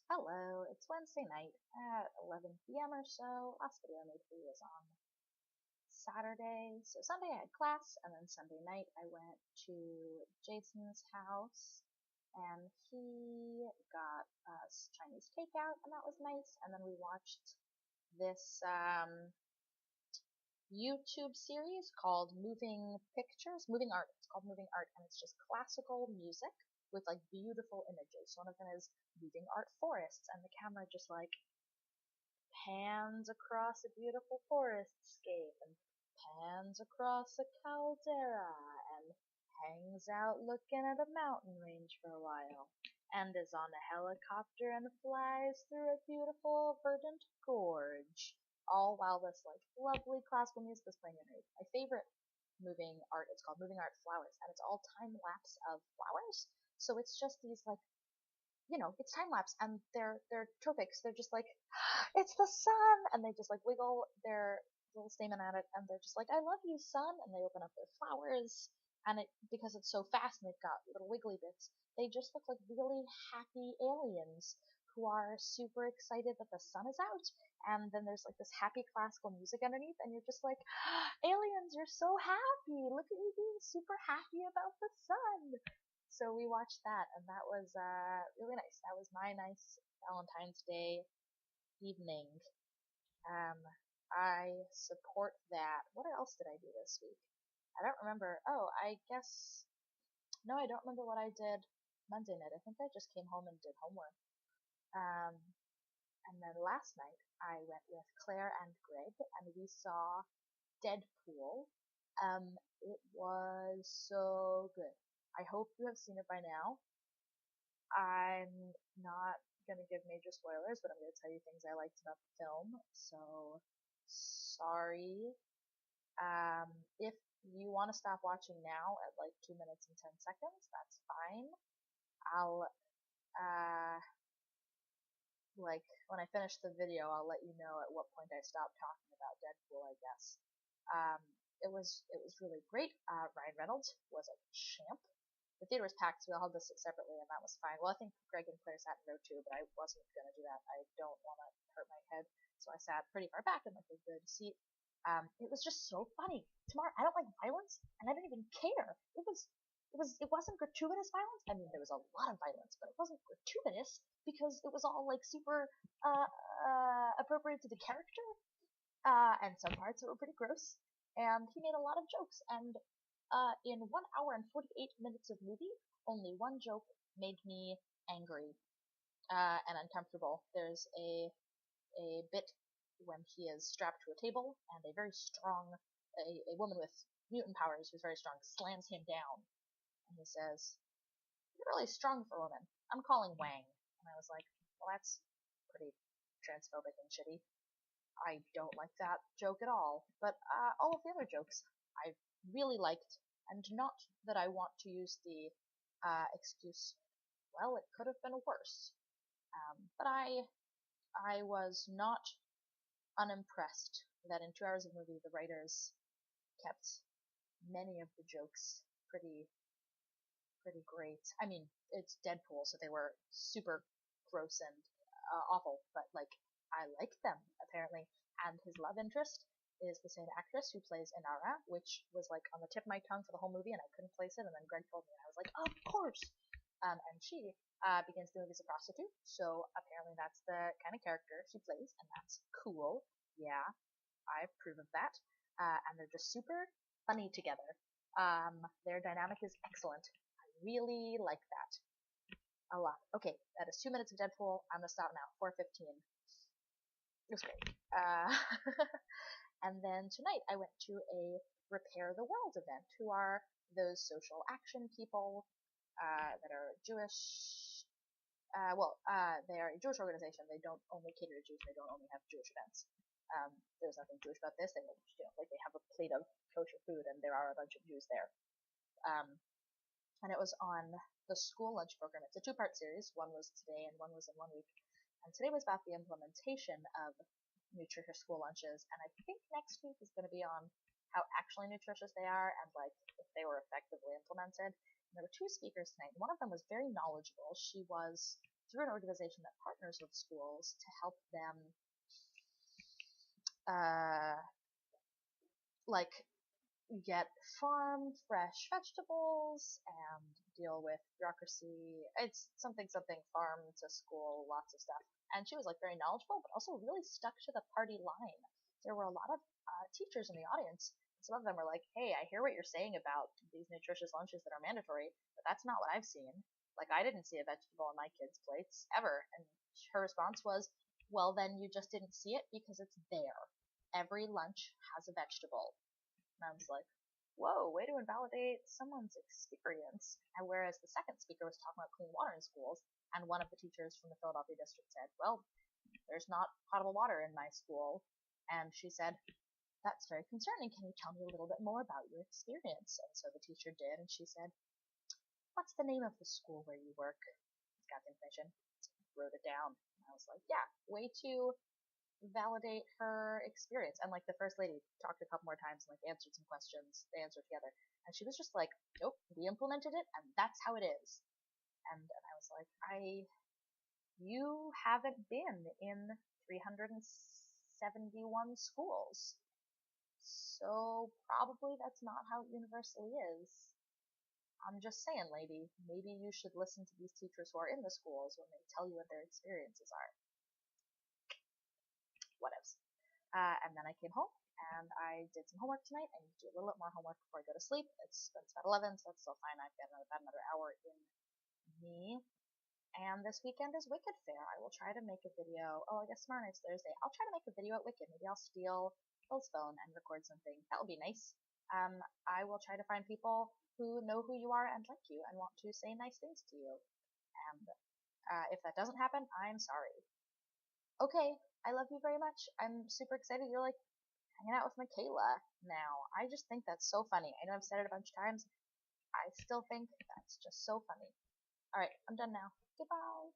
Hello, it's Wednesday night at 11 p.m. or so. Last video I made for you was on Saturday. So Sunday I had class, and then Sunday night I went to Jason's house, and he got us Chinese takeout, and that was nice. And then we watched this YouTube series called Moving Art. It's called Moving Art, and it's just classical music with like beautiful images. So one of them is moving art forests, and the camera just like pans across a beautiful forestscape and pans across a caldera and hangs out looking at a mountain range for a while and is on a helicopter and flies through a beautiful verdant gorge, all while this like lovely classical music is playing underneath. My favorite moving art, it's called Moving Art Flowers, and it's all time lapse of flowers. So it's just these like, it's time lapse, and they're tropics. They're just like, it's the sun, and they just like wiggle their little stamen at it, and they're just like, I love you, sun, and they open up their flowers, and it because it's so fast and they've got little wiggly bits, they just look like really happy aliens who are super excited that the sun is out, and then there's like this happy classical music underneath, and you're just like, aliens, you're so happy! Look at you being super happy about the sun! So we watched that, and that was really nice. That was my nice Valentine's Day evening. Um, I support that. What else did I do this week? I don't remember. Oh, I guess no, I don't remember what I did Monday night. I think I just came home and did homework. Um, and then last night I went with Claire and Greg, and we saw Deadpool. It was so good. I hope you have seen it by now. I'm not gonna give major spoilers, but I'm gonna tell you things I liked about the film. So sorry. Um, if you want to stop watching now at like 2 minutes and 10 seconds, that's fine. I'll like when I finish the video, I'll let you know at what point I stopped talking about Deadpool, I guess. Um, it was really great. Ryan Reynolds was a champ. The theater was packed, so we all had to sit separately, and that was fine. Well, I think Greg and Claire sat in row two, but I wasn't gonna do that. I don't want to hurt my head, so I sat pretty far back in like a good seat. It was just so funny. Tomorrow, I don't like violence, and I didn't even care. It wasn't gratuitous violence. I mean, there was a lot of violence, but it wasn't gratuitous because it was all like super appropriate to the character, and some parts that were pretty gross. And he made a lot of jokes, and in 1 hour and 48 minutes of movie, only one joke made me angry and uncomfortable. There's a bit when he is strapped to a table, and a very strong, a woman with mutant powers who's very strong slams him down, and he says, "You're really strong for a woman. I'm calling Wang." And I was like, well, that's pretty transphobic and shitty. I don't like that joke at all. But all of the other jokes I really liked, and not that I want to use the excuse, well, it could have been worse. But I was not unimpressed that in 2 hours of movie the writers kept many of the jokes pretty great. I mean, it's Deadpool, so they were super gross and awful, but like I like them apparently. And his love interest is the same actress who plays Inara, which was like on the tip of my tongue for the whole movie, and I couldn't place it. And then Greg told me, and I was like, of course. And she begins the movie as a prostitute, so apparently that's the kind of character she plays, and that's cool. Yeah, I approve of that. And they're just super funny together. Their dynamic is excellent. I really like that a lot. Okay, that is 2 minutes of Deadpool. I'm gonna stop now. 4:15. It was great. And then tonight I went to a Repair the World event, who are those social action people that are Jewish. They are a Jewish organization. They don't only cater to Jews. They don't only have Jewish events. There's nothing Jewish about this. They, like they have a plate of kosher food, and there are a bunch of Jews there. Um, and it was on the school lunch program. It's a two-part series. One was today, and one was in 1 week. And today was about the implementation of nutritious school lunches, and I think next week is going to be on how actually nutritious they are and like if they were effectively implemented. And there were two speakers tonight. One of them was very knowledgeable. She was through an organization that partners with schools to help them like get farm fresh vegetables and deal with bureaucracy. It's something farm to school, lots of stuff. And she was like very knowledgeable, but also really stuck to the party line. There were a lot of teachers in the audience. Some of them were like, "Hey, I hear what you're saying about these nutritious lunches that are mandatory, but that's not what I've seen. Like, I didn't see a vegetable on my kids' plates ever." And her response was, "Well, then you just didn't see it because it's there. Every lunch has a vegetable." And I was like, whoa, way to invalidate someone's experience. And whereas the second speaker was talking about clean water in schools, and one of the teachers from the Philadelphia district said, "Well, there's not potable water in my school." And she said, "That's very concerning. Can you tell me a little bit more about your experience?" And so the teacher did, and she said, "What's the name of the school where you work?" Got the information, wrote it down. And I was like, yeah, way to validate her experience. And like the first lady talked a couple more times and like answered some questions. They answered together. And she was just like, "Nope, we implemented it and that's how it is." And I was like, you haven't been in 371 schools. So probably that's not how it universally is. I'm just saying, lady, maybe you should listen to these teachers who are in the schools when they tell you what their experiences are. Whatevs. And then I came home and I did some homework tonight. I need to do a little bit more homework before I go to sleep. It's about 11, so that's still fine. I've got about another hour in me. And this weekend is Wicked Fair. I will try to make a video. Oh, I guess tomorrow night's Thursday. I'll try to make a video at Wicked. Maybe I'll steal Phil's phone and record something. That would be nice. I will try to find people who know who you are and like you and want to say nice things to you. And if that doesn't happen, I'm sorry. Okay, I love you very much. I'm super excited you're like hanging out with Michaela now. I just think that's so funny. I know I've said it a bunch of times. I still think that's just so funny. Alright, I'm done now. Goodbye.